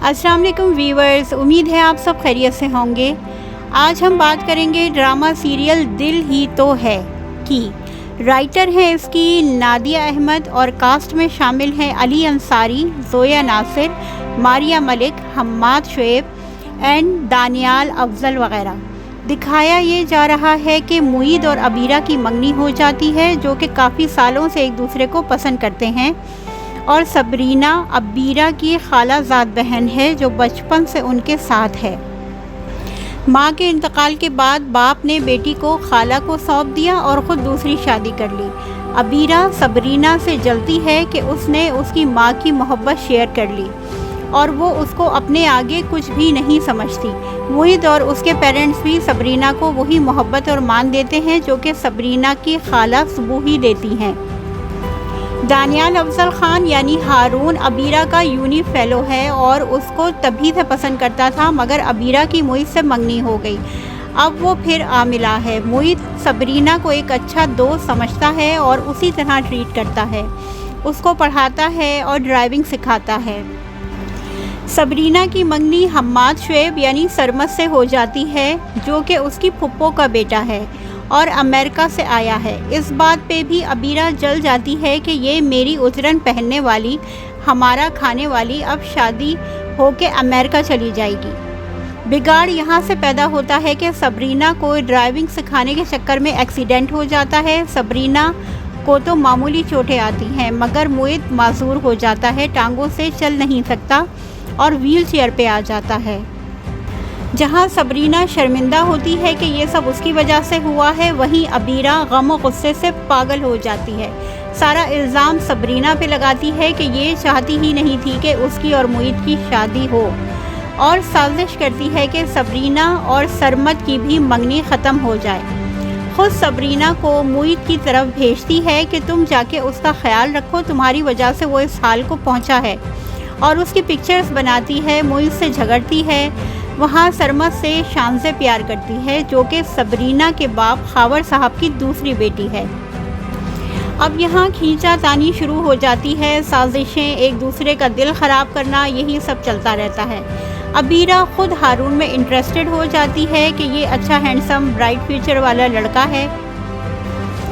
अस्सलाम वालेकुम व्यूअर्स, उम्मीद है आप सब खैरियत से होंगे। आज हम बात करेंगे ड्रामा सीरियल दिल ही तो है की। राइटर हैं इसकी नादिया अहमद और कास्ट में शामिल हैं अली अंसारी, जोया नासिर, मारिया मलिक, हम्माद शुएब एंड दानियाल अफजल वगैरह। दिखाया ये जा रहा है कि मुईद और अबीरा की मंगनी हो जाती है, जो कि काफ़ी सालों से एक दूसरे को पसंद करते हैं। और सबरीना अबीरा की खालाजाद बहन है जो बचपन से उनके साथ है। माँ के इंतकाल के बाद बाप ने बेटी को खाला को सौंप दिया और ख़ुद दूसरी शादी कर ली। अबीरा सबरीना से जलती है कि उसने उसकी माँ की मोहब्बत शेयर कर ली और वो उसको अपने आगे कुछ भी नहीं समझती। मुईद और उसके पेरेंट्स भी सबरीना को वही मोहब्बत और मान देते हैं जो कि सबरीना की खाला सुबूही देती हैं। दानियाल अफजल ख़ान यानी हारून अबीरा का यूनी फेलो है और उसको तभी से पसंद करता था, मगर अबीरा की मुईद से मंगनी हो गई। अब वो फिर आ मिला है। मुईद सबरीना को एक अच्छा दोस्त समझता है और उसी तरह ट्रीट करता है, उसको पढ़ाता है और ड्राइविंग सिखाता है। सबरीना की मंगनी हम्माद शुएब यानी सरमद से हो जाती है, जो कि उसकी फुप्पो का बेटा है और अमेरिका से आया है। इस बात पे भी अबीरा जल जाती है कि ये मेरी उजरन पहनने वाली, हमारा खाने वाली अब शादी होके अमेरिका चली जाएगी। बिगाड़ यहाँ से पैदा होता है कि सबरीना को ड्राइविंग सिखाने के चक्कर में एक्सीडेंट हो जाता है। सबरीना को तो मामूली चोटें आती हैं, मगर मुईद माजूर हो जाता है, टांगों से चल नहीं सकता और व्हील चेयर पे आ जाता है। जहाँ सबरीना शर्मिंदा होती है कि ये सब उसकी वजह से हुआ है, वहीं अबीरा गम और गुस्से से पागल हो जाती है। सारा इल्ज़ाम सबरीना पे लगाती है कि ये चाहती ही नहीं थी कि उसकी और मुईद की शादी हो, और साजिश करती है कि सबरीना और सरमद की भी मंगनी ख़त्म हो जाए। खुद सबरीना को मुईद की तरफ भेजती है कि तुम जाके उसका ख्याल रखो, तुम्हारी वजह से वो इस हाल को पहुँचा है, और उसकी पिक्चर्स बनाती है, मुईद से झगड़ती है। वहाँ सरमद से शान से प्यार करती है, जो कि सबरीना के बाप खावर साहब की दूसरी बेटी है। अब यहाँ खींचातानी शुरू हो जाती है, साजिशें, एक दूसरे का दिल ख़राब करना, यही सब चलता रहता है। अबीरा खुद हारून में इंटरेस्टेड हो जाती है कि ये अच्छा हैंडसम ब्राइट फ्यूचर वाला लड़का है।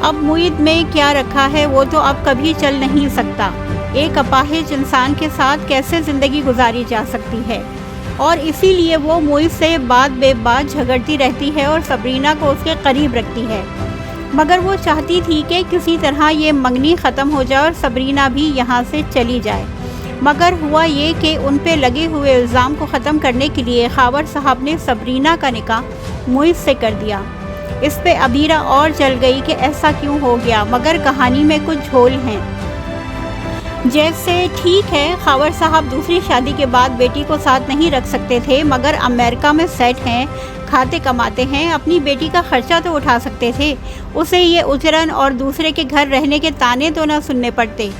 अब मुईद में क्या रखा है वो तो अब कभी चल नहीं सकता। एक अपाहिज इंसान के साथ कैसे ज़िंदगी गुजारी जा सकती है, और इसीलिए वो मुईद से बात बेबात झगड़ती रहती है और सबरीना को उसके करीब रखती है। मगर वो चाहती थी कि किसी तरह ये मंगनी ख़त्म हो जाए और सबरीना भी यहाँ से चली जाए। मगर हुआ ये कि उन पे लगे हुए इल्ज़ाम को ख़त्म करने के लिए खावर साहब ने सबरीना का निकाह मुईद से कर दिया। इस पे अबीरा और जल गई कि ऐसा क्यों हो गया, मगर कहानी में कुछ झोल हैं। जैसे ठीक है, खावर साहब दूसरी शादी के बाद बेटी को साथ नहीं रख सकते थे, मगर अमेरिका में सेट हैं, खाते कमाते हैं, अपनी बेटी का खर्चा तो उठा सकते थे। उसे ये उजरन और दूसरे के घर रहने के ताने तो ना सुनने पड़ते।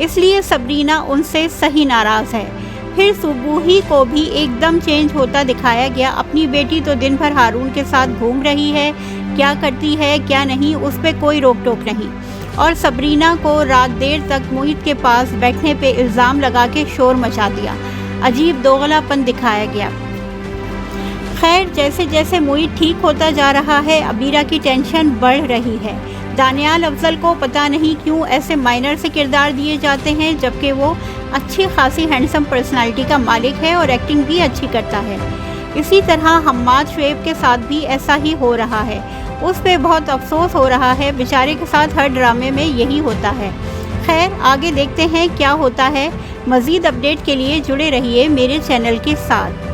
इसलिए सबरीना उनसे सही नाराज़ है। फिर सुबूही को भी एकदम चेंज होता दिखाया गया। अपनी बेटी तो दिन भर हारून के साथ घूम रही है, क्या करती है क्या नहीं उस पर कोई रोक टोक नहीं, और सबरीना को रात देर तक मुईद के पास बैठने पे इल्ज़ाम लगा के शोर मचा दिया। अजीब दोगलापन दिखाया गया। खैर, जैसे जैसे मुईद ठीक होता जा रहा है, अबीरा की टेंशन बढ़ रही है। दानियाल अफजल को पता नहीं क्यों ऐसे माइनर से किरदार दिए जाते हैं, जबकि वो अच्छी खासी हैंडसम पर्सनालिटी का मालिक है और एक्टिंग भी अच्छी करता है। इसी तरह हम्माद शुएब के साथ भी ऐसा ही हो रहा है। उस पे बहुत अफसोस हो रहा है, बेचारे के साथ हर ड्रामे में यही होता है। खैर, आगे देखते हैं क्या होता है। मज़ीद अपडेट के लिए जुड़े रहिए मेरे चैनल के साथ।